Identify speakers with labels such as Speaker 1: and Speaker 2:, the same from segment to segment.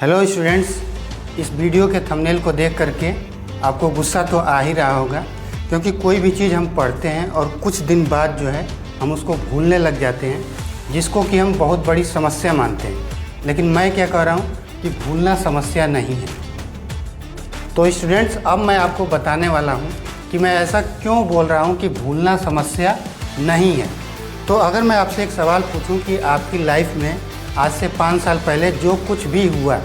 Speaker 1: Hello students, इस video के thumbnail को देख करके आपको गुस्सा तो आ ही रहा होगा, क्योंकि कोई भी चीज़ हम पढ़ते हैं और कुछ दिन बाद जो है हम उसको भूलने लग जाते हैं, जिसको कि हम बहुत बड़ी समस्या मानते हैं। लेकिन मैं क्या कह रहा हूँ कि भूलना समस्या नहीं है। तो स्टूडेंट्स, अब मैं आपको बताने वाला हूँ कि मैं ऐसा क्यों बोल रहा हूँ कि भूलना समस्या नहीं है। तो अगर मैं आपसे एक सवाल पूछूं कि आपकी लाइफ में आज से 5 साल पहले जो कुछ भी हुआ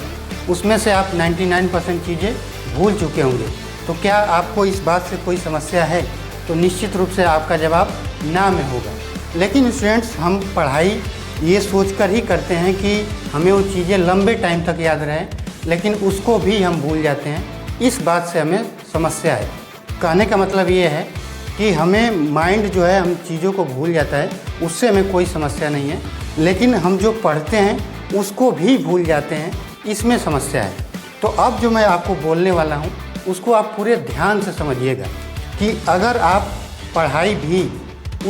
Speaker 1: उसमें से आप 99% चीज़ें भूल चुके होंगे, तो क्या आपको इस बात से कोई समस्या है? तो निश्चित रूप से आपका जवाब ना में होगा। लेकिन स्टूडेंट्स, हम पढ़ाई ये सोचकर ही करते हैं कि हमें वो चीज़ें लंबे टाइम तक याद रहें, लेकिन उसको भी हम भूल जाते हैं। इस बात से हमें समस्या है। कहने का मतलब ये है कि हमें माइंड जो है हम चीज़ों को भूल जाता है, उससे हमें कोई समस्या नहीं है। लेकिन हम जो पढ़ते हैं उसको भी भूल जाते हैं, इसमें समस्या है। तो अब जो मैं आपको बोलने वाला हूँ उसको आप पूरे ध्यान से समझिएगा कि अगर आप पढ़ाई भी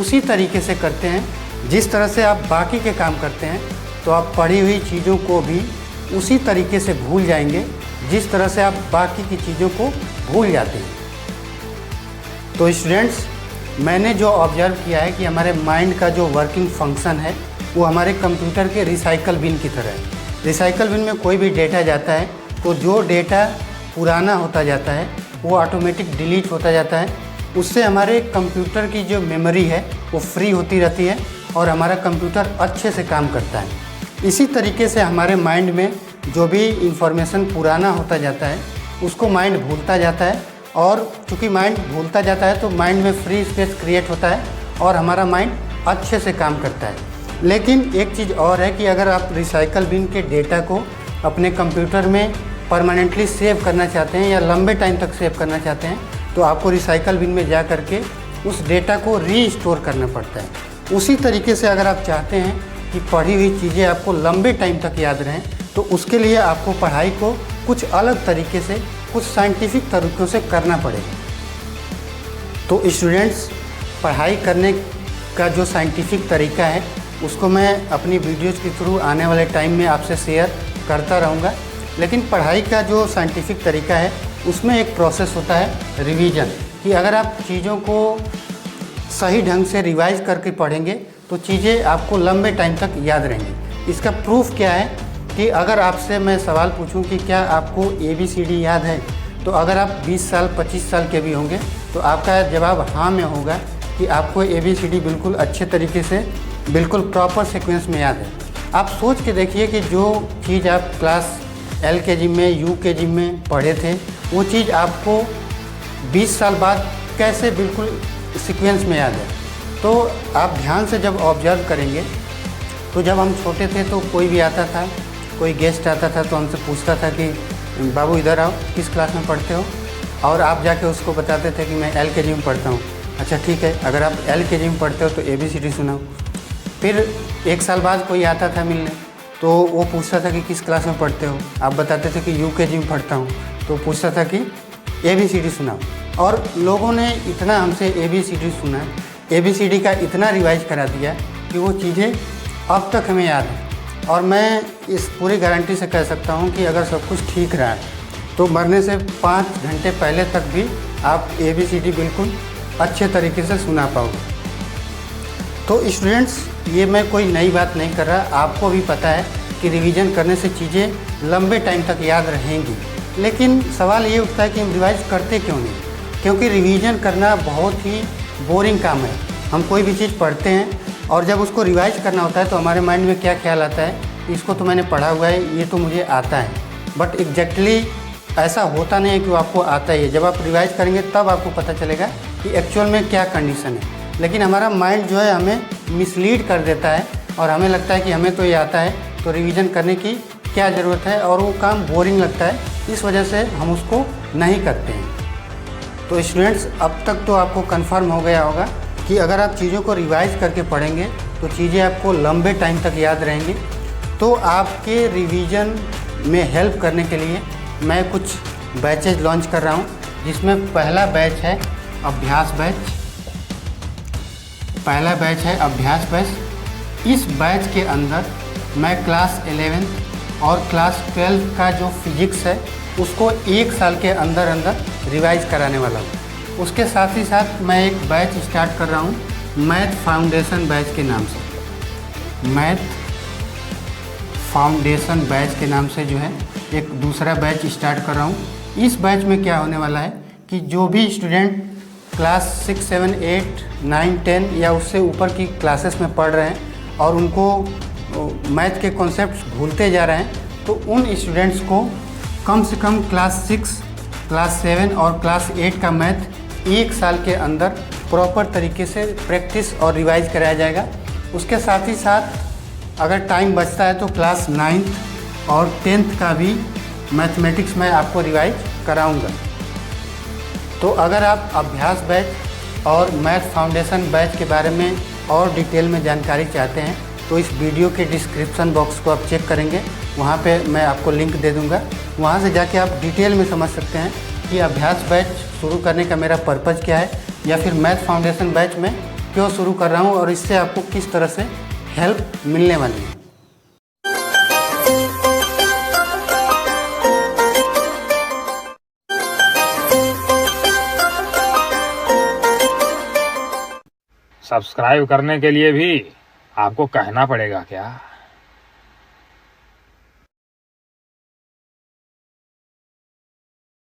Speaker 1: उसी तरीके से करते हैं जिस तरह से आप बाकी के काम करते हैं, तो आप पढ़ी हुई चीज़ों को भी उसी तरीके से भूल जाएंगे जिस तरह से आप बाकी की चीज़ों को भूल जाते हैं। तो स्टूडेंट्स, मैंने जो ऑब्जर्व किया है कि हमारे माइंड का जो वर्किंग फंक्शन है वो हमारे कंप्यूटर के रिसाइकल बिन की तरह है। रिसाइकल बिन में कोई भी डेटा जाता है तो जो डेटा पुराना होता जाता है वो ऑटोमेटिक डिलीट होता जाता है। उससे हमारे कंप्यूटर की जो मेमोरी है वो फ्री होती रहती है और हमारा कंप्यूटर अच्छे से काम करता है। इसी तरीके से हमारे माइंड में जो भी इंफॉर्मेशन पुराना होता जाता है उसको माइंड भूलता जाता है, और चूँकि माइंड भूलता जाता है तो माइंड में फ्री स्पेस क्रिएट होता है और हमारा माइंड अच्छे से काम करता है। लेकिन एक चीज़ और है कि अगर आप रिसाइकल बिन के डेटा को अपने कंप्यूटर में परमानेंटली सेव करना चाहते हैं या लंबे टाइम तक सेव करना चाहते हैं, तो आपको रिसाइकल बिन में जा कर के उस डेटा को रीस्टोर करना पड़ता है। उसी तरीके से अगर आप चाहते हैं कि पढ़ी हुई चीज़ें आपको लंबे टाइम तक याद रहें, तो उसके लिए आपको पढ़ाई को कुछ अलग तरीके से, कुछ साइंटिफिक तरीक़ों से करना पड़ेगा। तो स्टूडेंट्स, पढ़ाई करने का जो साइंटिफिक तरीका है उसको मैं अपनी वीडियोज़ के थ्रू आने वाले टाइम में आपसे शेयर करता रहूँगा। लेकिन पढ़ाई का जो साइंटिफिक तरीका है उसमें एक प्रोसेस होता है रिवीजन, कि अगर आप चीज़ों को सही ढंग से रिवाइज करके पढ़ेंगे तो चीज़ें आपको लंबे टाइम तक याद रहेंगी। इसका प्रूफ क्या है कि अगर आपसे मैं सवाल पूछूं कि क्या आपको ABCD याद है, तो अगर आप 20 साल 25 साल के भी होंगे तो आपका जवाब हाँ में होगा कि आपको ABCD बिल्कुल अच्छे तरीके से, बिल्कुल प्रॉपर सीक्वेंस में याद है। आप सोच के देखिए कि जो चीज़ आप क्लास LKG में, UKG में पढ़े थे, वो चीज़ आपको 20 साल बाद कैसे बिल्कुल सीक्वेंस में याद है। तो आप ध्यान से जब ऑब्जर्व करेंगे, तो जब हम छोटे थे तो कोई भी आता था, कोई गेस्ट आता था तो हमसे पूछता था कि बाबू इधर आओ, किस क्लास में पढ़ते हो? और आप जाके उसको बताते थे कि मैं LKG में पढ़ता हूँ। अच्छा ठीक है, अगर आप LKG में पढ़ते हो तो ABCD सुनाओ। फिर 1 साल बाद कोई आता था मिलने, तो वो पूछता था कि किस क्लास में पढ़ते हो? आप बताते थे कि UKG में पढ़ता हूँ, तो पूछता था कि ABCD सुनाओ। और लोगों ने इतना हमसे ABCD सुना, ABCD का इतना रिवाइज करा दिया कि वो चीज़ें अब तक हमें याद हैं। और मैं इस पूरी गारंटी से कह सकता हूँ कि अगर सब कुछ ठीक रहा तो मरने से 5 घंटे पहले तक भी आप ABCD बिल्कुल अच्छे तरीके से सुना पाओगे। तो स्टूडेंट्स, ये मैं कोई नई बात नहीं कर रहा, आपको भी पता है कि रिवीजन करने से चीज़ें लंबे टाइम तक याद रहेंगी। लेकिन सवाल ये उठता है कि हम रिवाइज करते क्यों नहीं? क्योंकि रिवीजन करना बहुत ही बोरिंग काम है। हम कोई भी चीज़ पढ़ते हैं और जब उसको रिवाइज करना होता है तो हमारे माइंड में क्या ख्याल आता है, इसको तो मैंने पढ़ा हुआ है, ये तो मुझे आता है। बट एग्जैक्टली ऐसा होता नहीं है कि वो आपको आता ही है। जब आप रिवाइज करेंगे तब आपको पता चलेगा कि एक्चुअल में क्या कंडीशन है। लेकिन हमारा माइंड जो है हमें मिसलीड कर देता है और हमें लगता है कि हमें तो ये आता है, तो रिवीजन करने की क्या ज़रूरत है, और वो काम बोरिंग लगता है, इस वजह से हम उसको नहीं करते हैं। तो स्टूडेंट्स, अब तक तो आपको कंफर्म हो गया होगा कि अगर आप चीज़ों को रिवाइज करके पढ़ेंगे तो चीज़ें आपको लंबे टाइम तक याद रहेंगी। तो आपके रिवीजन में हेल्प करने के लिए मैं कुछ बैचेज लॉन्च कर रहा हूँ, जिसमें पहला बैच है अभ्यास बैच। पहला बैच है अभ्यास बैच। इस बैच के अंदर मैं क्लास 11, और क्लास 12 का जो फिजिक्स है उसको 1 साल के अंदर अंदर रिवाइज कराने वाला हूँ। उसके साथ ही साथ मैं एक बैच स्टार्ट कर रहा हूँ मैथ फाउंडेशन बैच के नाम से। मैथ फाउंडेशन बैच के नाम से जो है एक दूसरा बैच स्टार्ट कर रहा हूँ। इस बैच में क्या होने वाला है कि जो भी स्टूडेंट क्लास 6, 7, 8, 9, 10 या उससे ऊपर की क्लासेस में पढ़ रहे हैं और उनको मैथ के कॉन्सेप्ट्स भूलते जा रहे हैं, तो उन स्टूडेंट्स को कम से कम क्लास 6, क्लास 7 और क्लास 8 का मैथ 1 साल के अंदर प्रॉपर तरीके से प्रैक्टिस और रिवाइज कराया जाएगा। उसके साथ ही साथ अगर टाइम बचता है तो क्लास 9th और 10th का भी मैथमेटिक्स में आपको रिवाइज कराऊंगा। तो अगर आप अभ्यास बैच और मैथ फाउंडेशन बैच के बारे में और डिटेल में जानकारी चाहते हैं तो इस वीडियो के डिस्क्रिप्शन बॉक्स को आप चेक करेंगे, वहाँ पे मैं आपको लिंक दे दूँगा। वहाँ से जाके आप डिटेल में समझ सकते हैं कि अभ्यास बैच शुरू करने का मेरा पर्पज़ क्या है या फिर मैथ फाउंडेशन बैच में क्यों शुरू कर रहा हूँ और इससे आपको किस तरह से हेल्प मिलने वाली है।
Speaker 2: सब्सक्राइब करने के लिए भी आपको कहना पड़ेगा क्या?